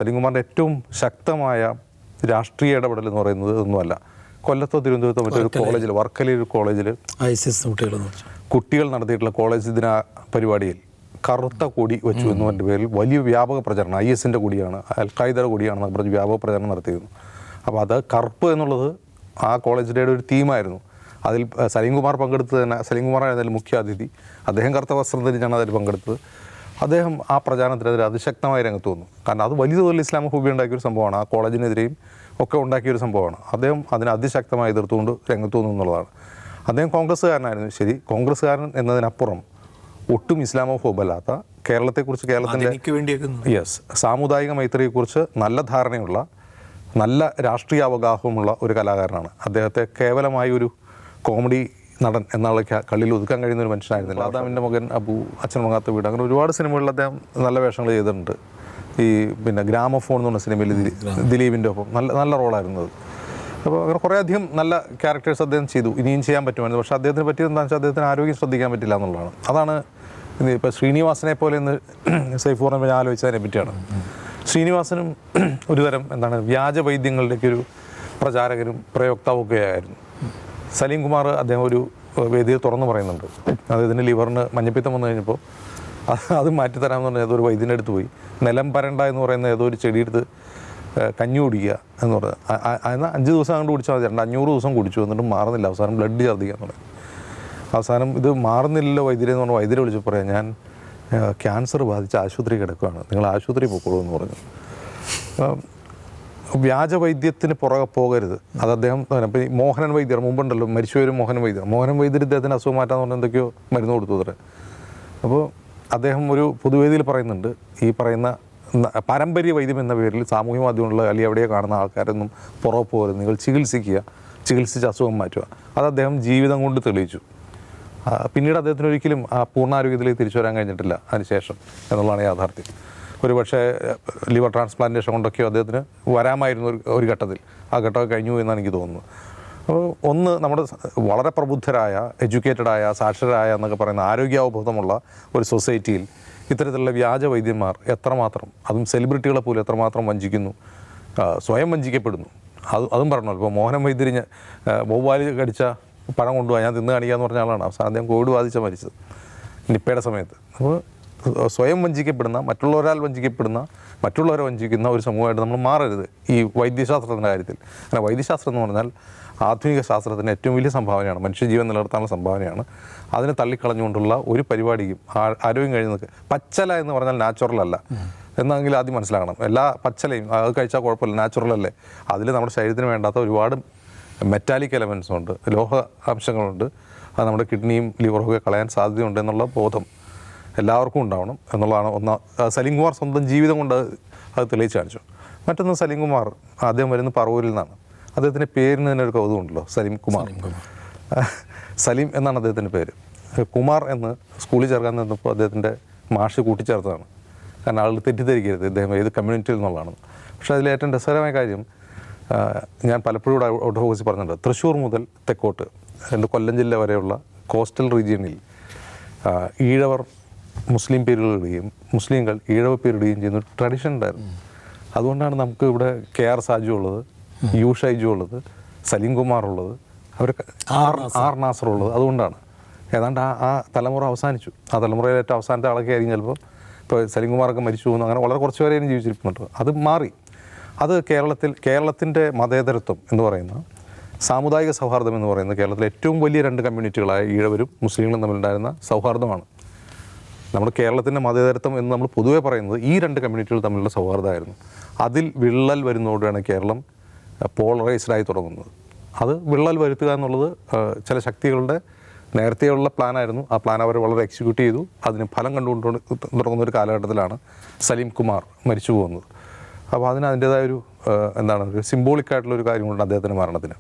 സലീംകുമാറിൻ്റെ ഏറ്റവും ശക്തമായ രാഷ്ട്രീയ ഇടപെടൽ എന്ന് പറയുന്നത് ഒന്നുമല്ല. കൊല്ലത്തോ തിരുവനന്തപുരത്തോ മറ്റൊരു കോളേജിൽ, വർക്കലയിൽ ഒരു കോളേജിൽ കുട്ടികൾ നടത്തിയിട്ടുള്ള കോളേജ് ദിന പരിപാടിയിൽ കറുത്ത കൊടി വെച്ചു എന്നതിൻ്റെ പേരിൽ വലിയ വ്യാപക പ്രചരണം, IS-ൻ്റെ കൊടിയാണ്, അൽ-ഖായിദയുടെ കൊടിയാണെന്ന് പറഞ്ഞ് വ്യാപക പ്രചരണം നടത്തിയിരുന്നു. അപ്പോൾ അത് കറുപ്പ് എന്നുള്ളത് ആ കോളേജ് ഡേയുടെ ഒരു തീമായിരുന്നു. അതിൽ സലീംകുമാർ പങ്കെടുത്തത് തന്നെ, സലീംകുമാറാണ് അതിൽ മുഖ്യ അതിഥി. അദ്ദേഹം കറുത്ത വസ്ത്രം ധരിച്ചാണ് അതിൽ പങ്കെടുത്തത്. അദ്ദേഹം ആ പ്രചാരണത്തിനെതിരെ അതിശക്തമായി രംഗത്ത് വന്നു. കാരണം അത് വലിയ തോതിൽ ഇസ്ലാമോഫോബിയ ഉണ്ടാക്കിയൊരു സംഭവമാണ്, ആ കോളേജിനെതിരെയും ഒക്കെ ഉണ്ടാക്കിയൊരു സംഭവമാണ്. അദ്ദേഹം അതിനെ അതിശക്തമായി എതിർത്തുകൊണ്ട് രംഗത്ത് വന്നു എന്നുള്ളതാണ്. അദ്ദേഹം കോൺഗ്രസ്സുകാരനായിരുന്നു, ശരി. കോൺഗ്രസ്സുകാരൻ എന്നതിനപ്പുറം ഒട്ടും ഇസ്ലാമോഫോബല്ലാത്ത, കേരളത്തെക്കുറിച്ച്, കേരളത്തിൻ്റെ സാമുദായിക മൈത്രിയെക്കുറിച്ച് നല്ല ധാരണയുള്ള, നല്ല രാഷ്ട്രീയ അവഗാഹമുള്ള ഒരു കലാകാരനാണ്. അദ്ദേഹത്തെ കേവലമായി ഒരു കോമഡി നടൻ എന്നുള്ള കള്ളിയിൽ ഒതുക്കാൻ കഴിയുന്ന ഒരു മനുഷ്യനായിരുന്നില്ല. ആദാമിൻ്റെ മകൻ, അബു, അച്ഛൻ മങ്ങാത്ത വീട്, അങ്ങനെ ഒരുപാട് സിനിമകളിൽ അദ്ദേഹം നല്ല വേഷങ്ങൾ ചെയ്തിട്ടുണ്ട്. ഈ പിന്നെ ഗ്രാമഫോൺ എന്ന് പറഞ്ഞ സിനിമയിൽ ദിലീപിൻ്റെ ഒപ്പം നല്ല റോളായിരുന്നു അത്. അപ്പോൾ അങ്ങനെ കുറേയധികം നല്ല ക്യാരക്ടേഴ്സ് അദ്ദേഹം ചെയ്തു. ഇനിയും ചെയ്യാൻ പറ്റുമായിരുന്നു. പക്ഷേ അദ്ദേഹത്തിന് പറ്റിയത് എന്താണെന്ന് വെച്ചാൽ അദ്ദേഹത്തിന് ആരോഗ്യം ശ്രദ്ധിക്കാൻ പറ്റില്ല എന്നുള്ളതാണ്. അതാണ് ഇപ്പോൾ ശ്രീനിവാസനെ പോലെ ഇന്ന് സൈഫൂർ ഞാൻ ആലോചിച്ചതിനെ പറ്റിയാണ്. ശ്രീനിവാസനും ഒരുതരം വ്യാജ വൈദ്യങ്ങളുടെയൊരു പ്രചാരകരും പ്രയോക്താവും ഒക്കെ ആയിരുന്നു. സലീംകുമാർ അദ്ദേഹം ഒരു വേദിയിൽ തുറന്നു പറയുന്നുണ്ട്, അദ്ദേഹത്തിൻ്റെ ലിവറിന് മഞ്ഞപ്പിത്തം വന്നു കഴിഞ്ഞപ്പോൾ അത് മാറ്റിത്തരാമെന്ന് പറഞ്ഞാൽ ഏതൊരു വൈദ്യൻ്റെ അടുത്ത് പോയി നിലം പരണ്ട എന്ന് പറയുന്ന ഏതോ ഒരു ചെടിയെടുത്ത് കഞ്ഞി കുടിക്കുക എന്ന് പറഞ്ഞത്. എന്നാൽ 5 ദിവസം അങ്ങോട്ട് കുടിച്ചാൽ മതി. 500 ദിവസം കുടിച്ചു, എന്നിട്ട് മാറുന്നില്ല. അവസാനം ബ്ലഡ് ഛർദ്ദിക്കാൻ തുടങ്ങി. അവസാനം ഇത് മാറുന്നില്ലല്ലോ വൈദ്യരെ എന്ന് പറഞ്ഞാൽ വൈദ്യരെ വിളിച്ച് പറയാം, ഞാൻ ക്യാൻസർ ബാധിച്ച് ആശുപത്രി കിടക്കുകയാണ്, നിങ്ങൾ ആശുപത്രി പോയിക്കോളൂ എന്ന് പറഞ്ഞു. വ്യാജ വൈദ്യത്തിന് പുറകെ പോകരുത്. അത് അദ്ദേഹം ഇപ്പം മോഹനൻ വൈദ്യർ മുമ്പുണ്ടല്ലോ, മരിച്ചുവരും മോഹനൻ വൈദ്യർ ഇദ്ദേഹത്തിന് അസുഖം മാറ്റാന്ന് പറഞ്ഞാൽ എന്തൊക്കെയോ മരുന്ന് കൊടുത്തു അത്ര. അപ്പോൾ അദ്ദേഹം ഒരു പൊതുവേദിയിൽ പറയുന്നുണ്ട്, ഈ പറയുന്ന പാരമ്പര്യ വൈദ്യം എന്ന പേരിൽ സാമൂഹ്യ മാധ്യമങ്ങളിൽ അല്ലെങ്കിൽ എവിടെയോ കാണുന്ന ആൾക്കാരൊന്നും പുറകെ പോകരുത്, നിങ്ങൾ ചികിത്സിച്ച് അസുഖം മാറ്റുക. അത് അദ്ദേഹം ജീവിതം കൊണ്ട് തെളിയിച്ചു. പിന്നീട് അദ്ദേഹത്തിന് ഒരിക്കലും ആ പൂർണ്ണാരോഗ്യത്തിലേക്ക് തിരിച്ചു വരാൻ കഴിഞ്ഞിട്ടില്ല അതിനുശേഷം എന്നുള്ളതാണ് യാഥാർത്ഥ്യം. ഒരു പക്ഷേ ലിവർ ട്രാൻസ്പ്ലാന്റേഷൻ കൊണ്ടൊക്കെയോ അദ്ദേഹത്തിന് വരാമായിരുന്നു ഒരു ഘട്ടത്തിൽ. ആ ഘട്ടമൊക്കെ കഴിഞ്ഞു എന്നാണ് എനിക്ക് തോന്നുന്നത്. അപ്പോൾ ഒന്ന്, നമ്മുടെ വളരെ പ്രബുദ്ധരായ, എഡ്യൂക്കേറ്റഡായ, സാക്ഷരരായ എന്നൊക്കെ പറയുന്ന ആരോഗ്യാവബോധമുള്ള ഒരു സൊസൈറ്റിയിൽ ഇത്തരത്തിലുള്ള വ്യാജ വൈദ്യന്മാർ എത്രമാത്രം, അതും സെലിബ്രിറ്റികളെ പോലും എത്രമാത്രം വഞ്ചിക്കുന്നു, സ്വയം വഞ്ചിക്കപ്പെടുന്നു. അതും പറഞ്ഞല്ലോ. ഇപ്പോൾ മോഹനൻ വൈദ്യരിഞ്ഞ് വവ്വാല് കടിച്ച പഴം കൊണ്ടുപോയി ഞാൻ തിന്ന് കാണിക്കുക എന്ന് പറഞ്ഞ ആളാണ്. അവസാനം അദ്ദേഹം കോവിഡ് ബാധിച്ച മരിച്ചത് നിപ്പയുടെ സമയത്ത്. അപ്പോൾ സ്വയം വഞ്ചിക്കപ്പെടുന്ന, മറ്റുള്ളവരാൽ വഞ്ചിക്കപ്പെടുന്ന, മറ്റുള്ളവരെ വഞ്ചിക്കുന്ന ഒരു സമൂഹമായിട്ട് നമ്മൾ മാറരുത് ഈ വൈദ്യശാസ്ത്രത്തിൻ്റെ കാര്യത്തിൽ. കാരണം വൈദ്യശാസ്ത്രം എന്ന് പറഞ്ഞാൽ ആധുനിക ശാസ്ത്രത്തിൻ്റെ ഏറ്റവും വലിയ സംഭാവനയാണ്, മനുഷ്യജീവൻ നിലനിർത്താനുള്ള സംഭാവനയാണ്. അതിനെ തള്ളിക്കളഞ്ഞുകൊണ്ടുള്ള ഒരു പരിപാടിയും ആരോഗ്യം കഴിഞ്ഞ് നിൽക്കുക. പച്ചല എന്ന് പറഞ്ഞാൽ നാച്ചുറൽ അല്ല എന്നെങ്കിൽ ആദ്യം മനസ്സിലാക്കണം. എല്ലാ പച്ചലയും അത് കഴിച്ചാൽ കുഴപ്പമില്ല, നാച്ചുറൽ അല്ലേ. അതിൽ നമ്മുടെ ശരീരത്തിന് വേണ്ടാത്ത ഒരുപാട് മെറ്റാലിക് എലമെൻറ്റ്സ് ഉണ്ട്, ലോഹ അംശങ്ങളുണ്ട്. അത് നമ്മുടെ കിഡ്നിയും ലിവറൊക്കെ കളയാൻ സാധ്യതയുണ്ട് എന്നുള്ള ബോധം എല്ലാവർക്കും ഉണ്ടാവണം എന്നുള്ളതാണ് സലീംകുമാർ സ്വന്തം ജീവിതം കൊണ്ട് അത് തെളിയിച്ച് കാണിച്ചു. മറ്റൊന്ന്, സലീംകുമാർ അദ്ദേഹം വരുന്ന പറവൂരിൽ നിന്നാണ്. അദ്ദേഹത്തിൻ്റെ പേരിന് തന്നെ ഒരു കൗതുകമുണ്ടല്ലോ, സലീംകുമാർ. സലീം എന്നാണ് അദ്ദേഹത്തിൻ്റെ പേര്. കുമാർ എന്ന് സ്കൂളിൽ ചേർക്കാൻ നിന്നപ്പോൾ അദ്ദേഹത്തിൻ്റെ മാഷ് കൂട്ടിച്ചേർത്തതാണ്. കാരണം ആളുകൾ തെറ്റിദ്ധരിക്കരുത് ഇദ്ദേഹം ഏത് കമ്മ്യൂണിറ്റിയിൽ നിന്നുള്ളതാണ്. പക്ഷേ അതിലേറ്റവും രസകരമായ കാര്യം, ഞാൻ പലപ്പോഴും ഔട്ട് ഓഫ് ഓഫീസിൽ പറഞ്ഞിട്ടുണ്ട്, തൃശ്ശൂർ മുതൽ തെക്കോട്ട് കൊല്ലം ജില്ല വരെയുള്ള കോസ്റ്റൽ റീജിയനിൽ ഈഴവർ മുസ്ലിം പേരുകളിടുകയും മുസ്ലിങ്ങൾ ഈഴവ പേരിടുകയും ചെയ്യുന്ന ഒരു ട്രഡീഷൻ ഉണ്ടായിരുന്നു. അതുകൊണ്ടാണ് നമുക്ക് ഇവിടെ KR സാജു ഉള്ളത്, യു ഷൈജു ഉള്ളത്, സലീംകുമാർ ഉള്ളത്, അവർ ആർ നാസർ ഉള്ളത്. അതുകൊണ്ടാണ് ഏതാണ്ട് ആ തലമുറ അവസാനിച്ചു. ആ തലമുറയിൽ ഏറ്റവും അവസാനത്തെ ആളൊക്കെ ആയിരിക്കും ചിലപ്പോൾ. ഇപ്പോൾ സലീംകുമാറൊക്കെ മരിച്ചു പോകുന്നു, അങ്ങനെ വളരെ കുറച്ച് പേരെയും ജീവിച്ചിരിക്കുന്നുണ്ട്. അത് മാറി. അത് കേരളത്തിൻ്റെ മതേതരത്വം എന്ന് പറയുന്ന, സാമുദായിക സൗഹാർദ്ദം എന്ന് പറയുന്ന കേരളത്തിലെ ഏറ്റവും വലിയ 2 കമ്മ്യൂണിറ്റികളായ ഈഴവരും മുസ്ലിങ്ങളും തമ്മിലുണ്ടായിരുന്ന സൗഹാർദ്ദമാണ്. നമ്മുടെ കേരളത്തിൻ്റെ മതേതരത്വം എന്ന് നമ്മൾ പൊതുവെ പറയുന്നത് ഈ 2 കമ്മ്യൂണിറ്റികൾ തമ്മിലുള്ള സൗഹാർദ്ദമായിരുന്നു. അതിൽ വിള്ളൽ വരുന്നതോടെയാണ് കേരളം പോളറൈസ്ഡായി തുടങ്ങുന്നത്. അത് വിള്ളൽ വരുത്തുക എന്നുള്ളത് ചില ശക്തികളുടെ നേരത്തെയുള്ള പ്ലാനായിരുന്നു. ആ പ്ലാൻ അവർ വളരെ എക്സിക്യൂട്ട് ചെയ്തു. അതിന് ഫലം കണ്ടുകൊണ്ട് തുടങ്ങുന്ന ഒരു കാലഘട്ടത്തിലാണ് സലീംകുമാർ മരിച്ചു പോകുന്നത്. അപ്പോൾ അതിൻ്റേതായൊരു ഒരു സിംബോളിക്കായിട്ടുള്ളൊരു കാര്യമുണ്ട് അദ്ദേഹത്തിൻ്റെ മരണത്തിന്.